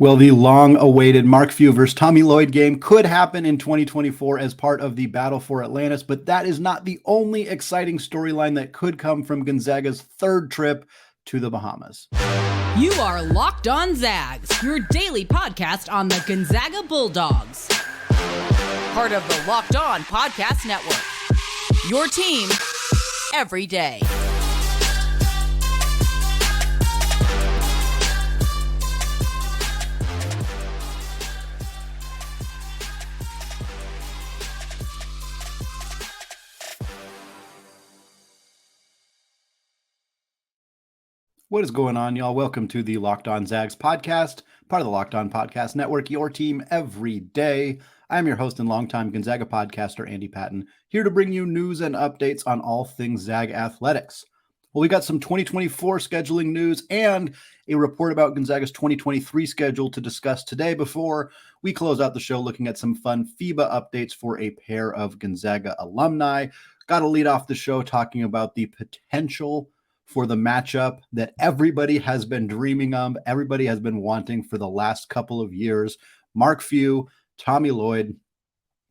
Well, the long-awaited Mark Few versus Tommy Lloyd game could happen in 2024 as part of the battle for Atlantis, but that is not the only exciting storyline that could come from Gonzaga's third trip to the Bahamas. You are Locked On Zags, your daily podcast on the Gonzaga Bulldogs. Part of the Locked On Podcast Network. Your team every day. What is going on, y'all? Welcome to the Locked On Zags podcast, part of the Locked On Podcast Network, your team every day. I'm your host and longtime Gonzaga podcaster, Andy Patton, here to bring you news and updates on all things Zag athletics. Well, we got some 2024 scheduling news and a report about Gonzaga's 2023 schedule to discuss today before we close out the show looking at some fun FIBA updates for a pair of Gonzaga alumni. Got to lead off the show talking about the potential for the matchup that everybody has been dreaming of, everybody has been wanting for the last couple of years. Mark Few, Tommy Lloyd,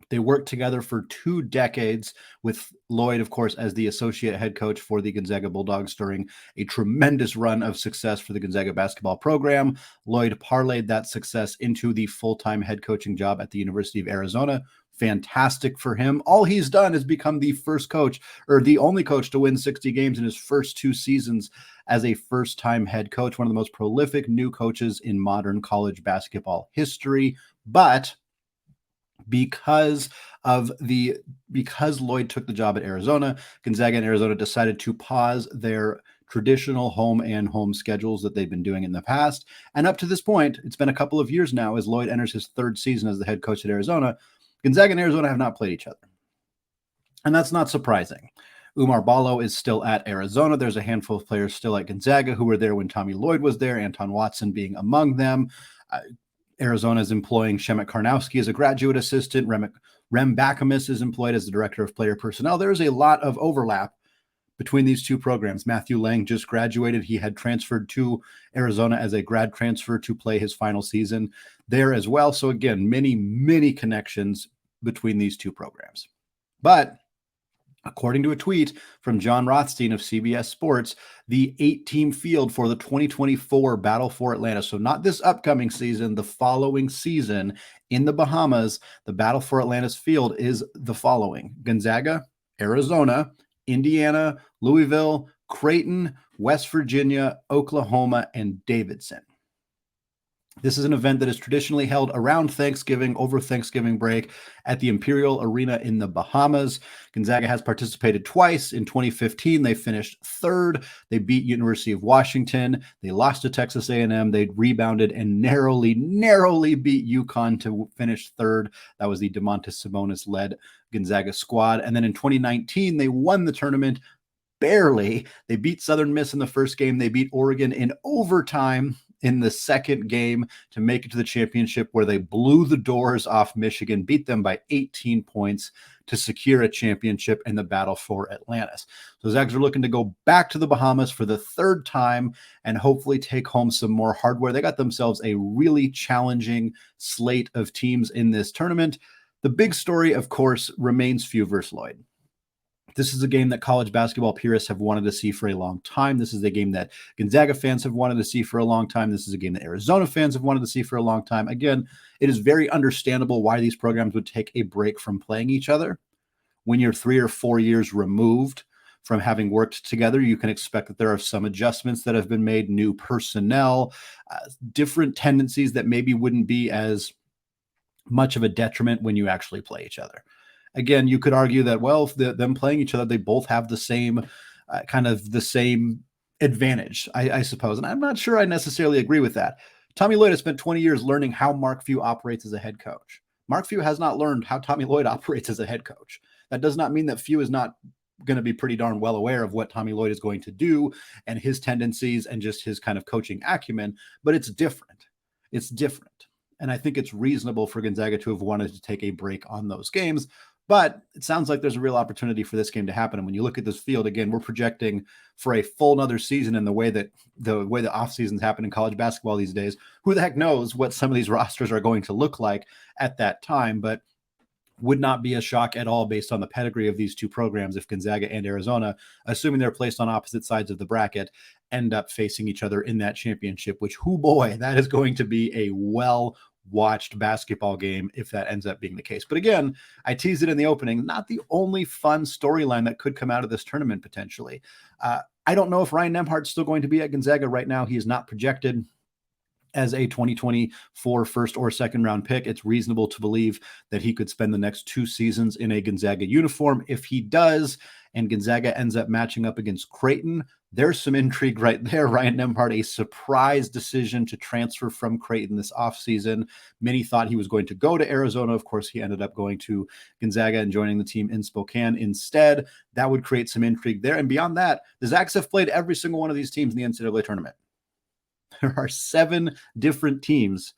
they worked together for 2 decades, with Lloyd, of course, as the associate head coach for the Gonzaga Bulldogs during a tremendous run of success for the Gonzaga basketball program. Lloyd parlayed that success into the full-time head coaching job at the University of Arizona. Fantastic for him. All he's done is become the first coach, or the only coach, to win 60 games in his first 2 seasons as a first-time head coach, one of the most prolific new coaches in modern college basketball history. But because Lloyd took the job at Arizona, Gonzaga and Arizona decided to pause their traditional home schedules that they've been doing in the past. And up to this point, it's been a couple of years now as Lloyd enters his 3rd season as the head coach at Arizona. Gonzaga and Arizona have not played each other. And that's not surprising. Oumar Ballo is still at Arizona. There's a handful of players still at Gonzaga who were there when Tommy Lloyd was there, Anton Watson being among them. Arizona is employing Shemek Karnowski as a graduate assistant. Rem Bakamis is employed as the director of player personnel. There's a lot of overlap between these 2 programs. Matthew Lang just graduated. He had transferred to Arizona as a grad transfer to play his final season there as well. So again, many connections between these 2 programs. But according to a tweet from John Rothstein of CBS Sports, the 8-team field for the 2024 Battle for Atlantis, so not this upcoming season, the following season in the Bahamas, the Battle for Atlantis field is the following: Gonzaga, Arizona, Indiana, Louisville, Creighton, West Virginia, Oklahoma, and Davidson. This is an event that is traditionally held around Thanksgiving, over Thanksgiving break, at the Imperial Arena in the Bahamas. Gonzaga has participated twice. In 2015, they finished 3rd. They beat University of Washington. They lost to Texas A&M. They rebounded and narrowly beat UConn to finish 3rd. That was the Domantas Sabonis-led Gonzaga squad. And then in 2019, they won the tournament barely. They beat Southern Miss in the first game. They beat Oregon in overtime in the second game to make it to the championship, where they blew the doors off Michigan, beat them by 18 points to secure a championship in the Battle for Atlantis. So Zags are looking to go back to the Bahamas for the 3rd time and hopefully take home some more hardware. They got themselves a really challenging slate of teams in this tournament. The big story, of course, remains Few versus Lloyd. This is a game that college basketball purists have wanted to see for a long time. This is a game that Gonzaga fans have wanted to see for a long time. This is a game that Arizona fans have wanted to see for a long time. Again, it is very understandable why these programs would take a break from playing each other. When you're 3 or 4 years removed from having worked together, you can expect that there are some adjustments that have been made, new personnel, different tendencies that maybe wouldn't be as much of a detriment when you actually play each other. Again, you could argue that, well, if them playing each other, they both have the same the same advantage, I suppose. And I'm not sure I necessarily agree with that. Tommy Lloyd has spent 20 years learning how Mark Few operates as a head coach. Mark Few has not learned how Tommy Lloyd operates as a head coach. That does not mean that Few is not going to be pretty darn well aware of what Tommy Lloyd is going to do and his tendencies and just his kind of coaching acumen, but it's different. It's different. And I think it's reasonable for Gonzaga to have wanted to take a break on those games. But it sounds like there's a real opportunity for this game to happen. And when you look at this field, again, we're projecting for a full another season, and the way the off seasons happen in college basketball these days, who the heck knows what some of these rosters are going to look like at that time. But would not be a shock at all based on the pedigree of these two programs if Gonzaga and Arizona, assuming they're placed on opposite sides of the bracket, end up facing each other in that championship, which, hoo boy, that is going to be a well-watched basketball game if that ends up being the case. But again, I teased it in the opening, not the only fun storyline that could come out of this tournament potentially. I don't know if Ryan Nembhard's still going to be at Gonzaga right now. He is not projected as a 2024 first or second round pick. It's reasonable to believe that he could spend the next 2 seasons in a Gonzaga uniform. If he does, and Gonzaga ends up matching up against Creighton, there's some intrigue right there. Ryan Nembhard, a surprise decision to transfer from Creighton this offseason. Many thought he was going to go to Arizona. Of course, he ended up going to Gonzaga and joining the team in Spokane instead. That would create some intrigue there. And beyond that, the Zags have played every single one of these teams in the NCAA tournament. There are 7 different teams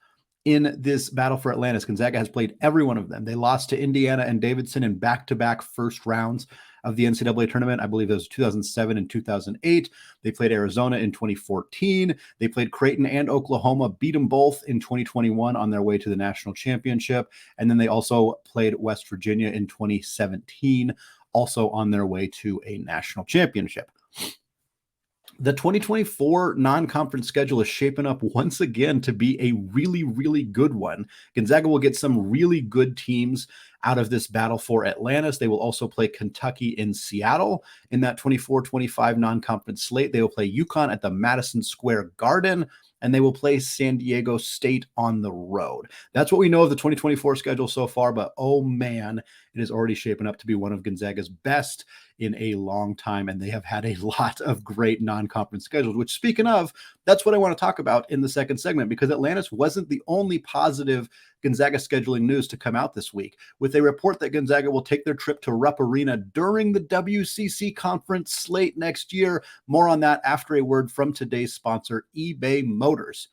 in this battle for Atlantis. Gonzaga has played every one of them. They lost to Indiana and Davidson in back-to-back first rounds of the NCAA tournament. I believe it was 2007 and 2008. They played Arizona in 2014. They played Creighton and Oklahoma, beat them both in 2021 on their way to the national championship. And then they also played West Virginia in 2017, also on their way to a national championship. The 2024 non-conference schedule is shaping up once again to be a really, really good one. Gonzaga will get some really good teams out of this battle for Atlantis. They will also play Kentucky in Seattle in that 24-25 non-conference slate. They will play UConn at the Madison Square Garden, and they will play San Diego State on the road. That's what we know of the 2024 schedule so far, but oh man, it is already shaping up to be one of Gonzaga's best in a long time, and they have had a lot of great non-conference schedules, which, speaking of, that's what I want to talk about in the second segment, because Atlantis wasn't the only positive Gonzaga scheduling news to come out this week, with a report that Gonzaga will take their trip to Rupp Arena during the WCC conference slate next year. More on that after a word from today's sponsor, eBay Motors.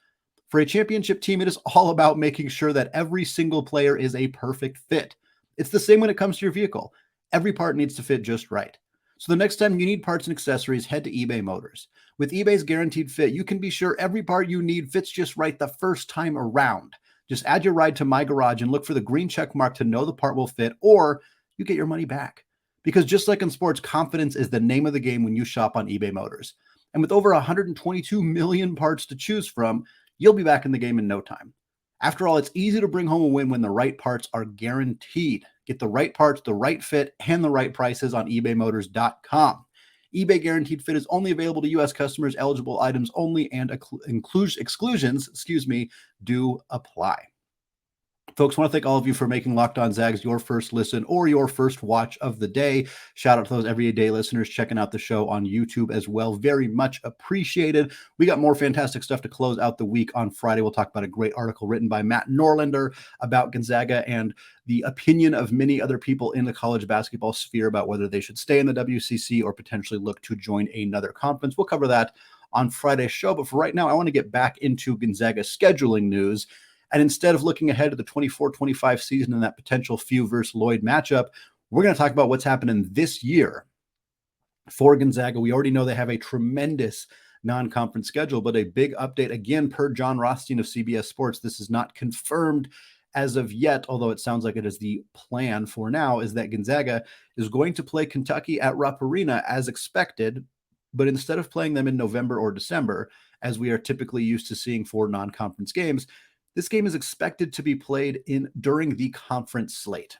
For a championship team, it is all about making sure that every single player is a perfect fit. It's the same when it comes to your vehicle. Every part needs to fit just right. So the next time you need parts and accessories, head to eBay Motors. With eBay's guaranteed fit, you can be sure every part you need fits just right the first time around. Just add your ride to My Garage and look for the green check mark to know the part will fit, or you get your money back. Because just like in sports, confidence is the name of the game when you shop on eBay Motors. And with over 122 million parts to choose from, you'll be back in the game in no time. After all, it's easy to bring home a win when the right parts are guaranteed. Get the right parts, the right fit, and the right prices on ebaymotors.com. eBay Guaranteed Fit is only available to U.S. customers, eligible items only, and exclusions, do apply. Folks, I want to thank all of you for making Locked On Zags your first listen or your first watch of the day. Shout out to those everyday listeners checking out the show on YouTube as well. Very much appreciated. We got more fantastic stuff to close out the week on Friday. We'll talk about a great article written by Matt Norlander about Gonzaga and the opinion of many other people in the college basketball sphere about whether they should stay in the WCC or potentially look to join another conference. We'll cover that on Friday's show. But for right now, I want to get back into Gonzaga scheduling news. And instead of looking ahead to the 24-25 season and that potential Few versus Lloyd matchup, we're going to talk about what's happening this year for Gonzaga. We already know they have a tremendous non-conference schedule, but a big update, again, per John Rothstein of CBS Sports. This is not confirmed as of yet, although it sounds like it is the plan for now, is that Gonzaga is going to play Kentucky at Rupp Arena as expected, but instead of playing them in November or December, as we are typically used to seeing for non-conference games, this game is expected to be played during the conference slate.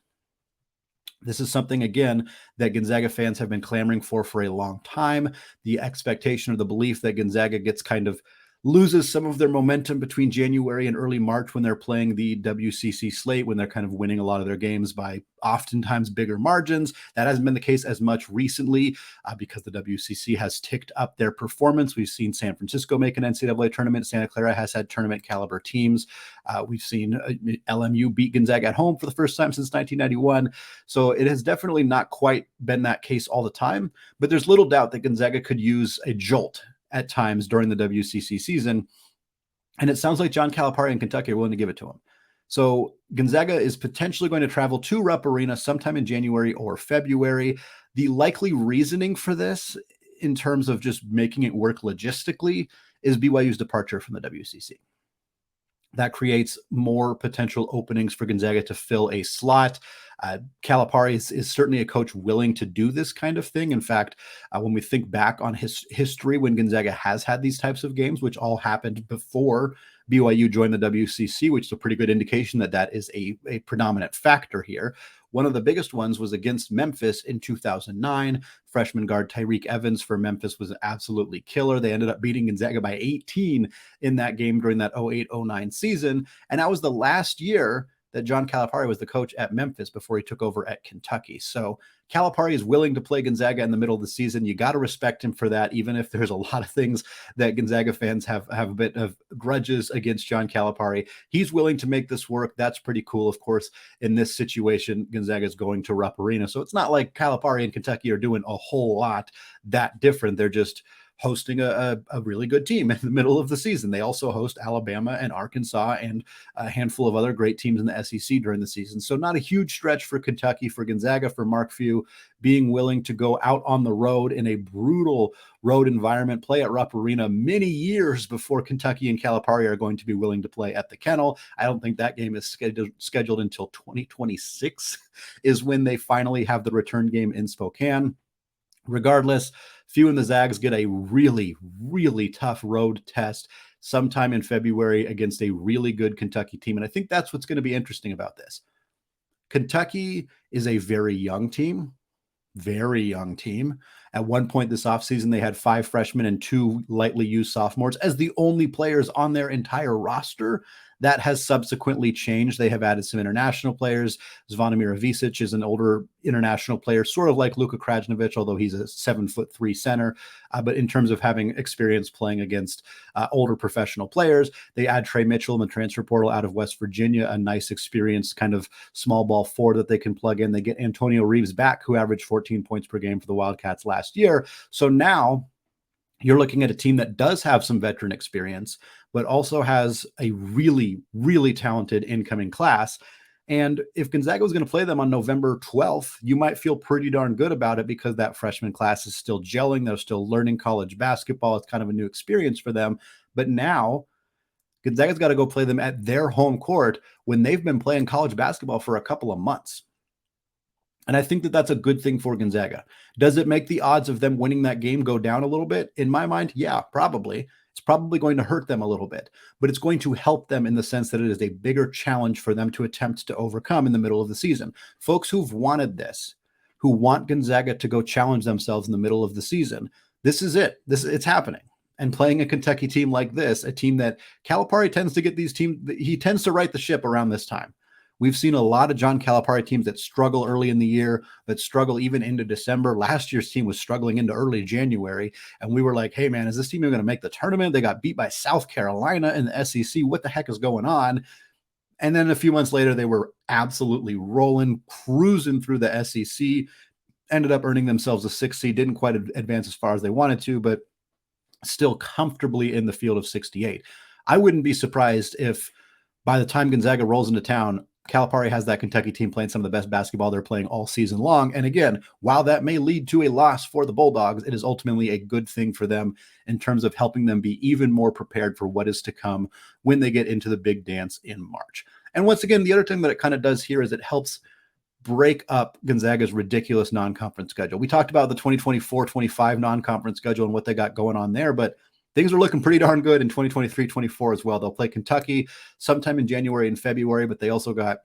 This is something, again, that Gonzaga fans have been clamoring for a long time. The expectation or the belief that Gonzaga loses some of their momentum between January and early March when they're playing the WCC slate, when they're kind of winning a lot of their games by oftentimes bigger margins. That hasn't been the case as much recently because the WCC has ticked up their performance. We've seen San Francisco make an NCAA tournament. Santa Clara has had tournament caliber teams. We've seen LMU beat Gonzaga at home for the first time since 1991. So it has definitely not quite been that case all the time, but there's little doubt that Gonzaga could use a jolt at times during the WCC season. And it sounds like John Calipari in Kentucky are willing to give it to him. So Gonzaga is potentially going to travel to Rupp Arena sometime in January or February. The likely reasoning for this, in terms of just making it work logistically, is BYU's departure from the WCC. That creates more potential openings for Gonzaga to fill a slot. Calipari is certainly a coach willing to do this kind of thing. In fact, when we think back on his history, when Gonzaga has had these types of games, which all happened before BYU joined the WCC, which is a pretty good indication that that is a predominant factor here. One of the biggest ones was against Memphis in 2009. Freshman guard Tyreke Evans for Memphis was absolutely killer. They ended up beating Gonzaga by 18 in that game during that 08-09 season. And that was the last year that John Calipari was the coach at Memphis before he took over at Kentucky. So Calipari is willing to play Gonzaga in the middle of the season. You got to respect him for that, even if there's a lot of things that Gonzaga fans have a bit of grudges against John Calipari. He's willing to make this work. That's pretty cool. Of course, in this situation, Gonzaga is going to Rupp Arena. So it's not like Calipari and Kentucky are doing a whole lot that different. They're just hosting a really good team in the middle of the season. They also host Alabama and Arkansas and a handful of other great teams in the SEC during the season. So not a huge stretch for Kentucky, for Gonzaga, for Mark Few being willing to go out on the road in a brutal road environment, play at Rupp Arena many years before Kentucky and Calipari are going to be willing to play at the Kennel. I don't think that game is scheduled until 2026 is when they finally have the return game in Spokane. Regardless, Few and the Zags get a really, really tough road test sometime in February against a really good Kentucky team. And I think that's what's going to be interesting about this. Kentucky is a very young team. At one point this offseason, they had 5 freshmen and 2 lightly used sophomores as the only players on their entire roster. That has subsequently changed. They have added some international players. Zvonimir Ivicic is an older international player, sort of like Luka Krajnovic, although he's a 7'3" center. But in terms of having experience playing against older professional players, they add Trey Mitchell in the transfer portal out of West Virginia, a nice experienced kind of small ball forward that they can plug in. They get Antonio Reeves back, who averaged 14 points per game for the Wildcats last year. So now you're looking at a team that does have some veteran experience, but also has a really, really talented incoming class. And if Gonzaga was going to play them on November 12th, you might feel pretty darn good about it because that freshman class is still gelling. They're still learning college basketball. It's kind of a new experience for them. But now Gonzaga's got to go play them at their home court when they've been playing college basketball for a couple of months. And I think that that's a good thing for Gonzaga. Does it make the odds of them winning that game go down a little bit? In my mind, yeah, probably. It's probably going to hurt them a little bit, but it's going to help them in the sense that it is a bigger challenge for them to attempt to overcome in the middle of the season. Folks who've wanted this, who want Gonzaga to go challenge themselves in the middle of the season, this is it. It's happening. And playing a Kentucky team like this, a team that Calipari tends to get these teams, he tends to right the ship around this time. We've seen a lot of John Calipari teams that struggle early in the year, that struggle even into December. Last year's team was struggling into early January, and we were like, hey, man, is this team even going to make the tournament? They got beat by South Carolina in the SEC. What the heck is going on? And then a few months later, they were absolutely rolling, cruising through the SEC, ended up earning themselves a 6th seed, didn't quite advance as far as they wanted to, but still comfortably in the field of 68. I wouldn't be surprised if by the time Gonzaga rolls into town, Calipari has that Kentucky team playing some of the best basketball they're playing all season long. And again, while that may lead to a loss for the Bulldogs, it is ultimately a good thing for them in terms of helping them be even more prepared for what is to come when they get into the big dance in March. And once again, the other thing that it kind of does here is it helps break up Gonzaga's ridiculous non-conference schedule. We talked about the 2024-25 non-conference schedule and what they got going on there, but things are looking pretty darn good in 2023-24 as well. They'll play Kentucky sometime in January and February, but they also got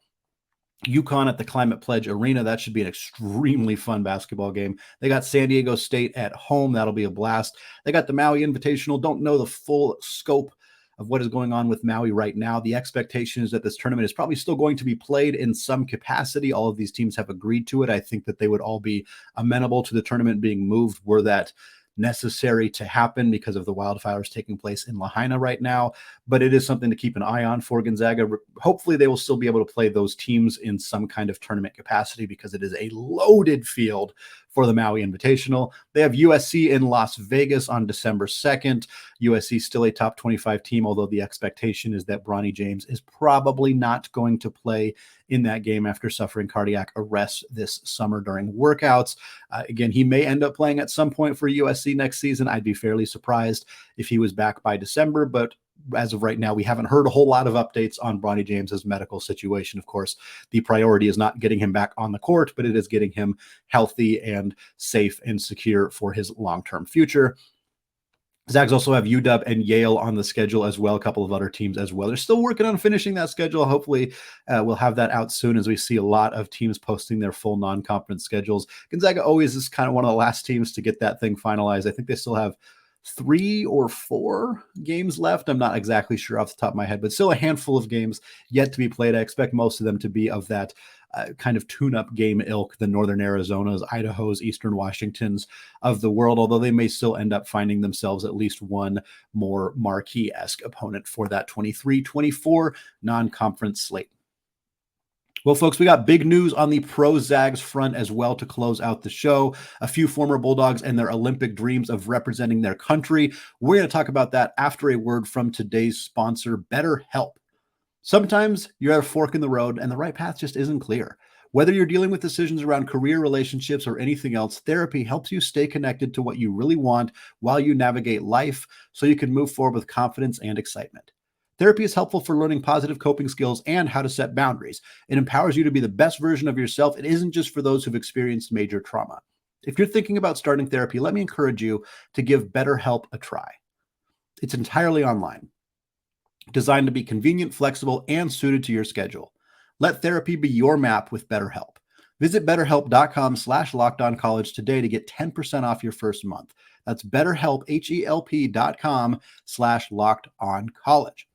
UConn at the Climate Pledge Arena. That should be an extremely fun basketball game. They got San Diego State at home. That'll be a blast. They got the Maui Invitational. Don't know the full scope of what is going on with Maui right now. The expectation is that this tournament is probably still going to be played in some capacity. All of these teams have agreed to it. I think that they would all be amenable to the tournament being moved were that necessary to happen because of the wildfires taking place in Lahaina right now. But it is something to keep an eye on for Gonzaga. Hopefully they will still be able to play those teams in some kind of tournament capacity because it is a loaded field for the Maui Invitational. They have USC in Las Vegas on December 2nd. USC still a top 25 team, although the expectation is that Bronny James is probably not going to play in that game after suffering cardiac arrest this summer during workouts. Again, he may end up playing at some point for USC next season. I'd be fairly surprised if he was back by December, but as of right now, we haven't heard a whole lot of updates on Bronny James's medical situation. Of course, the priority is not getting him back on the court, but it is getting him healthy and safe and secure for his long-term future. Zags also have UW and Yale on the schedule as well, a couple of other teams as well. They're still working on finishing that schedule. Hopefully we'll have that out soon, as we see a lot of teams posting their full non-conference schedules. Gonzaga always is kind of one of the last teams to get that thing finalized. I think they still have 3 or 4 games left. I'm not exactly sure off the top of my head, but still a handful of games yet to be played. I expect most of them to be of that kind of tune-up game ilk, the Northern Arizonas, Idahos, Eastern Washingtons of the world, although they may still end up finding themselves at least one more marquee-esque opponent for that 23-24 non-conference slate. Well, folks, we got big news on the pro Zags front as well to close out the show. A few former Bulldogs and their Olympic dreams of representing their country. We're going to talk about that after a word from today's sponsor, BetterHelp. Sometimes you're at a fork in the road and the right path just isn't clear. Whether you're dealing with decisions around career, relationships, or anything else, therapy helps you stay connected to what you really want while you navigate life so you can move forward with confidence and excitement. Therapy is helpful for learning positive coping skills and how to set boundaries. It empowers you to be the best version of yourself. It isn't just for those who've experienced major trauma. If you're thinking about starting therapy, let me encourage you to give BetterHelp a try. It's entirely online, designed to be convenient, flexible, and suited to your schedule. Let therapy be your map with BetterHelp. Visit BetterHelp.com/LockedOnCollege today to get 10% off your first month. That's BetterHelp, HELP.com/LockedOnCollege.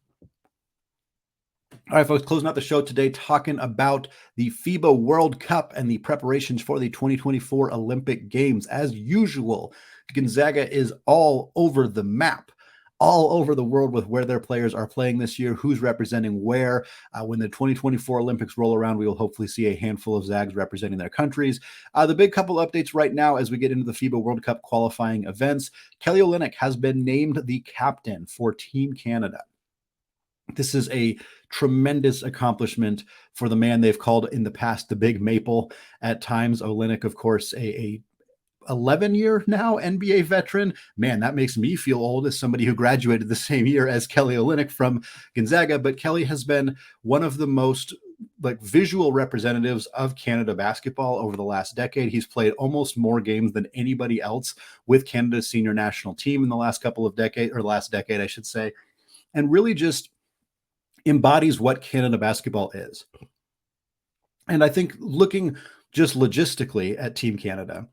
All right, folks, closing out the show today, talking about the FIBA World Cup and the preparations for the 2024 Olympic Games. As usual, Gonzaga is all over the map, all over the world with where their players are playing this year, who's representing where. When the 2024 Olympics roll around, we will hopefully see a handful of Zags representing their countries. The big couple updates right now as we get into the FIBA World Cup qualifying events. Kelly Olynyk has been named the captain for Team Canada. This is a tremendous accomplishment for the man they've called in the past the Big Maple at times. Olynyk, of course, a 11-year now NBA veteran. Man, that makes me feel old as somebody who graduated the same year as Kelly Olynyk from Gonzaga. But Kelly has been one of the most visual representatives of Canada basketball over the last decade. He's played almost more games than anybody else with Canada's senior national team in the last couple of decades, or last decade, I should say, and really just embodies what Canada basketball is. And I think looking just logistically at Team Canada,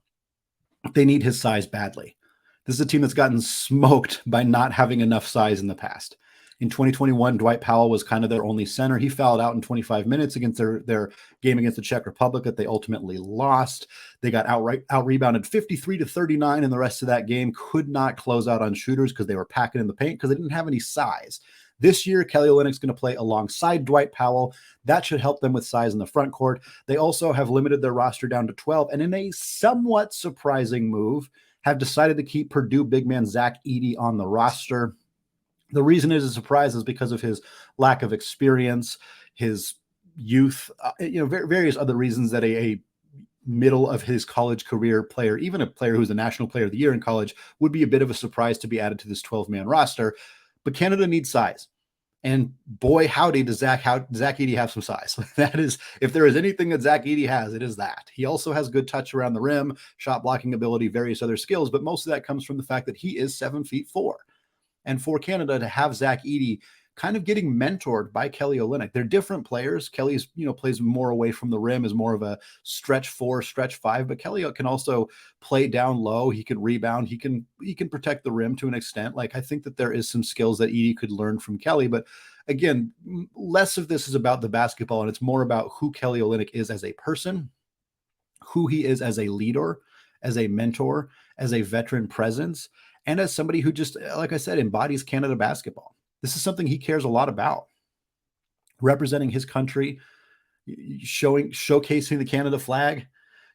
they need his size badly. This is a team that's gotten smoked by not having enough size in the past. In 2021, Dwight Powell was kind of their only center. He fouled out in 25 minutes against their game against the Czech Republic that they ultimately lost. They got out-rebounded 53-39 in the rest of that game, could not close out on shooters because they were packing in the paint because they didn't have any size. This year, Kelly Olynyk's going to play alongside Dwight Powell. That should help them with size in the front court. They also have limited their roster down to 12, and in a somewhat surprising move, have decided to keep Purdue big man Zach Edey on the roster. The reason it is a surprise is because of his lack of experience, his youth, various other reasons that a middle of his college career player, even a player who's a national player of the year in college, would be a bit of a surprise to be added to this 12-man roster. But Canada needs size. And boy, howdy, does Zach Edey have some size. That is, if there is anything that Zach Edey has, it is that. He also has good touch around the rim, shot blocking ability, various other skills, but most of that comes from the fact that he is 7'4". And for Canada to have Zach Edey kind of getting mentored by Kelly Olynyk, they're different players. Kelly's, plays more away from the rim, is more of a stretch 4, stretch 5, but Kelly can also play down low. He can rebound. He can protect the rim to an extent. I think that there is some skills that Edey could learn from Kelly, but again, less of this is about the basketball, and it's more about who Kelly Olynyk is as a person, who he is as a leader, as a mentor, as a veteran presence, and as somebody who just, like I said, embodies Canada basketball. This is something he cares a lot about. Representing his country, showcasing the Canada flag,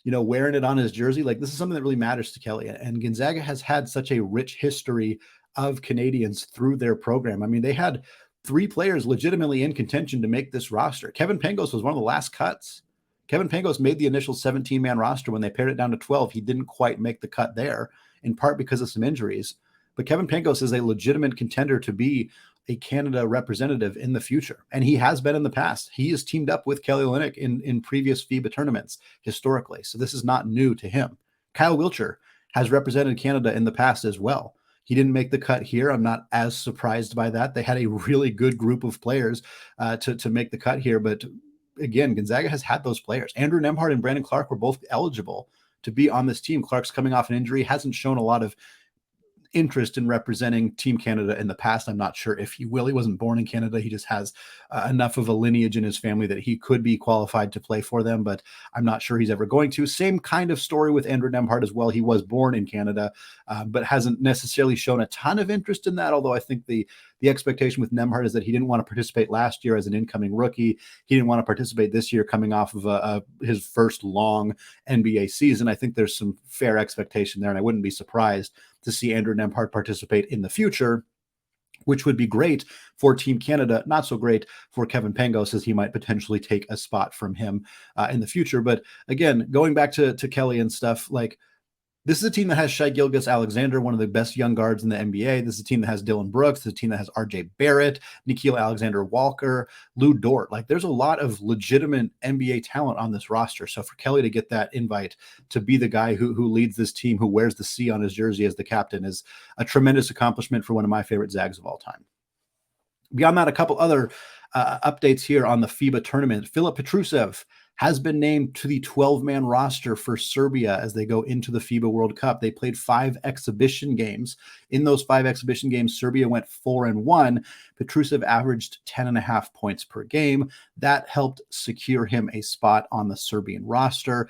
wearing it on his jersey. Like, this is something that really matters to Kelly. And Gonzaga has had such a rich history of Canadians through their program. I mean, they had 3 players legitimately in contention to make this roster. Kevin Pangos was one of the last cuts. Kevin Pangos made the initial 17-man roster. When they pared it down to 12, he didn't quite make the cut there, in part because of some injuries. But Kevin Pangos is a legitimate contender to be a Canada representative in the future. And he has been in the past. He has teamed up with Kelly Olynyk in previous FIBA tournaments historically. So this is not new to him. Kyle Wiltshire has represented Canada in the past as well. He didn't make the cut here. I'm not as surprised by that. They had a really good group of players to make the cut here. But again, Gonzaga has had those players. Andrew Nembhard and Brandon Clark were both eligible to be on this team. Clark's coming off an injury, hasn't shown a lot of interest in representing Team Canada in the past. I'm not sure if he will. He wasn't born in Canada. He just has enough of a lineage in his family that he could be qualified to play for them, but I'm not sure he's ever going to. Same kind of story with Andrew Nembhard as well. He was born in Canada, but hasn't necessarily shown a ton of interest in that, although I think the expectation with Nembhard is that he didn't want to participate last year as an incoming rookie. He didn't want to participate this year coming off of his first long NBA season. I think there's some fair expectation there, and I wouldn't be surprised to see Andrew Nembhard participate in the future, which would be great for Team Canada, not so great for Kevin Pangos, as he might potentially take a spot from him in the future. But again, going back to Kelly and stuff, like, this is a team that has Shai Gilgeous-Alexander, one of the best young guards in the NBA. This is a team that has Dylan Brooks. This is a team that has RJ Barrett, Nickeil Alexander-Walker, Lou Dort. Like, there's a lot of legitimate NBA talent on this roster. So for Kelly to get that invite to be the guy who leads this team, who wears the C on his jersey as the captain, is a tremendous accomplishment for one of my favorite Zags of all time. Beyond that, a couple other updates here on the FIBA tournament. Filip Petrusev has been named to the 12-man roster for Serbia as they go into the FIBA World Cup. They played 5 exhibition games. In those 5 exhibition games, Serbia went 4-1. Petrusev averaged 10.5 points per game. That helped secure him a spot on the Serbian roster.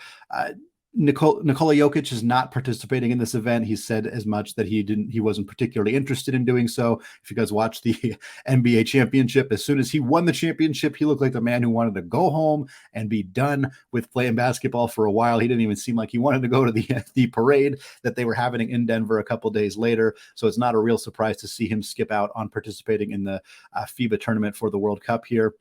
Nikola Jokic is not participating in this event. He said as much that he wasn't particularly interested in doing so. If you guys watch the NBA championship, as soon as he won the championship, he looked like the man who wanted to go home and be done with playing basketball for a while. He didn't even seem like he wanted to go to the parade that they were having in Denver a couple days later. So it's not a real surprise to see him skip out on participating in the FIBA tournament for the World Cup here.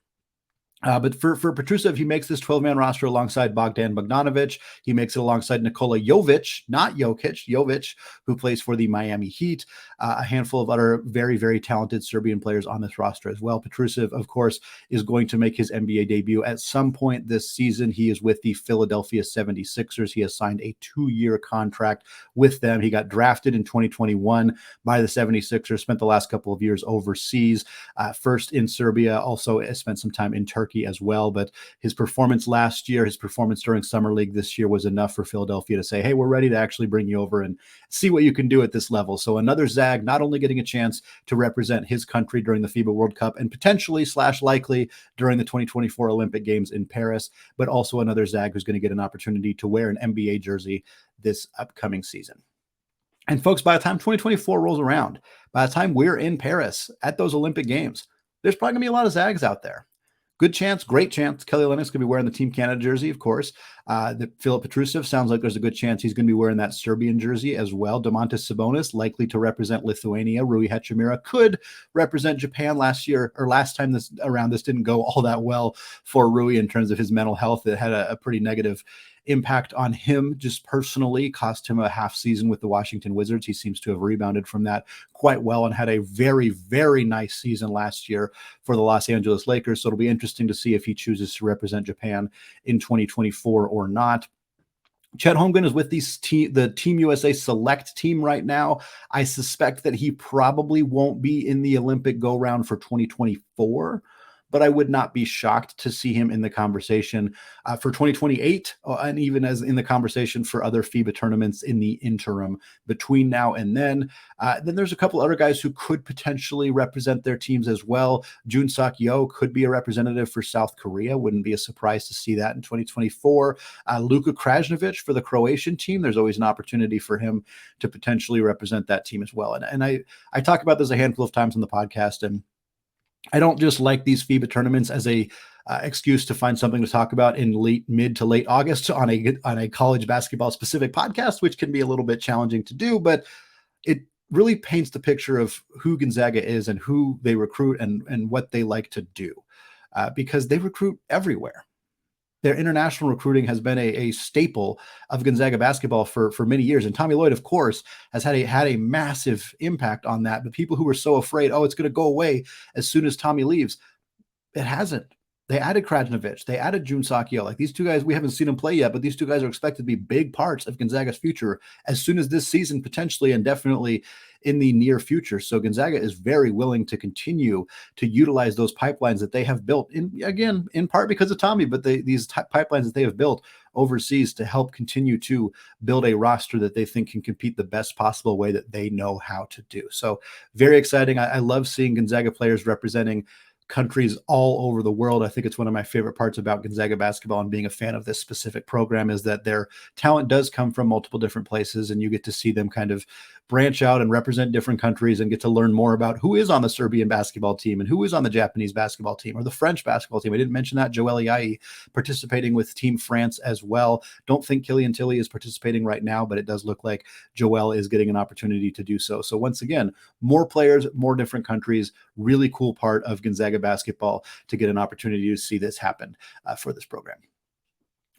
But for Petrusev, he makes this 12-man roster alongside Bogdan Bogdanovic. He makes it alongside Nikola Jovic, not Jokic, Jovic, who plays for the Miami Heat. A handful of other very, very talented Serbian players on this roster as well. Petrusev, of course, is going to make his NBA debut at some point this season. He is with the Philadelphia 76ers. He has signed a 2-year contract with them. He got drafted in 2021 by the 76ers, spent the last couple of years overseas, first in Serbia, also spent some time in Turkey as well. But his performance last year, his performance during Summer League this year was enough for Philadelphia to say, hey, we're ready to actually bring you over and see what you can do at this level. So another Zag not only getting a chance to represent his country during the FIBA World Cup and potentially / likely during the 2024 Olympic Games in Paris, but also another Zag who's going to get an opportunity to wear an NBA jersey this upcoming season. And folks, by the time 2024 rolls around, by the time we're in Paris at those Olympic Games, there's probably going to be a lot of Zags out there. Good chance, great chance. Kelly Olynyk's going to be wearing the Team Canada jersey, of course. Filip Petrusev sounds like there's a good chance he's going to be wearing that Serbian jersey as well. Domantas Sabonis, likely to represent Lithuania. Rui Hachimura could represent Japan last time this didn't go all that well for Rui in terms of his mental health. It had a pretty negative impact on him just personally, cost him a half season with the Washington Wizards. He seems to have rebounded from that quite well and had a very, very nice season last year for the Los Angeles Lakers. So it'll be interesting to see if he chooses to represent Japan in 2024 or not. Chet Holmgren is with the Team USA select team right now. I suspect that he probably won't be in the Olympic go-round for 2024, but I would not be shocked to see him in the conversation for 2028, and even as in the conversation for other FIBA tournaments in the interim between now and then. Then there's a couple other guys who could potentially represent their teams as well. Jun Suk Yo could be a representative for South Korea. Wouldn't be a surprise to see that in 2024. Luka Krajnovic for the Croatian team. There's always an opportunity for him to potentially represent that team as well. And I talk about this a handful of times on the podcast, and I don't just like these FIBA tournaments as a excuse to find something to talk about in mid to late August on a college basketball specific podcast, which can be a little bit challenging to do, but it really paints the picture of who Gonzaga is and who they recruit and what they like to do, because they recruit everywhere. Their international recruiting has been a staple of Gonzaga basketball for many years. And Tommy Lloyd, of course, has had a massive impact on that. But people who were so afraid, oh, it's going to go away as soon as Tommy leaves, it hasn't. They added Krajinovic. They added June Sakio. Like, these two guys, we haven't seen them play yet, but these two guys are expected to be big parts of Gonzaga's future as soon as this season, potentially, and definitely in the near future. So Gonzaga is very willing to continue to utilize those pipelines that they have built, in part because of Tommy, but these pipelines that they have built overseas to help continue to build a roster that they think can compete the best possible way that they know how to do. So very exciting. I love seeing Gonzaga players representing countries all over the world. I think it's one of my favorite parts about Gonzaga basketball and being a fan of this specific program is that their talent does come from multiple different places, and you get to see them kind of branch out and represent different countries and get to learn more about who is on the Serbian basketball team and who is on the Japanese basketball team or the French basketball team. I didn't mention that Joel Ayayi participating with Team France as well. Don't think Killian Tilly is participating right now, but it does look like Joel is getting an opportunity to do so. So once again, more players, more different countries, really cool part of Gonzaga basketball to get an opportunity to see this happen for this program.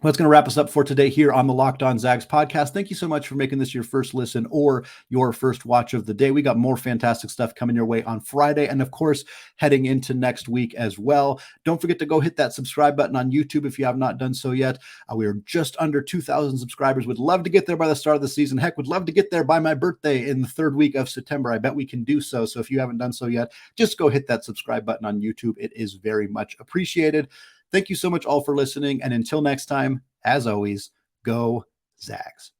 Well, that's going to wrap us up for today here on the Locked On Zags podcast. Thank you so much for making this your first listen or your first watch of the day. We got more fantastic stuff coming your way on Friday and, of course, heading into next week as well. Don't forget to go hit that subscribe button on YouTube if you have not done so yet. We are just under 2,000 subscribers. Would love to get there by the start of the season. Heck, would love to get there by my birthday in the third week of September. I bet we can do so. So if you haven't done so yet, just go hit that subscribe button on YouTube. It is very much appreciated. Thank you so much all for listening. And until next time, as always, go Zags.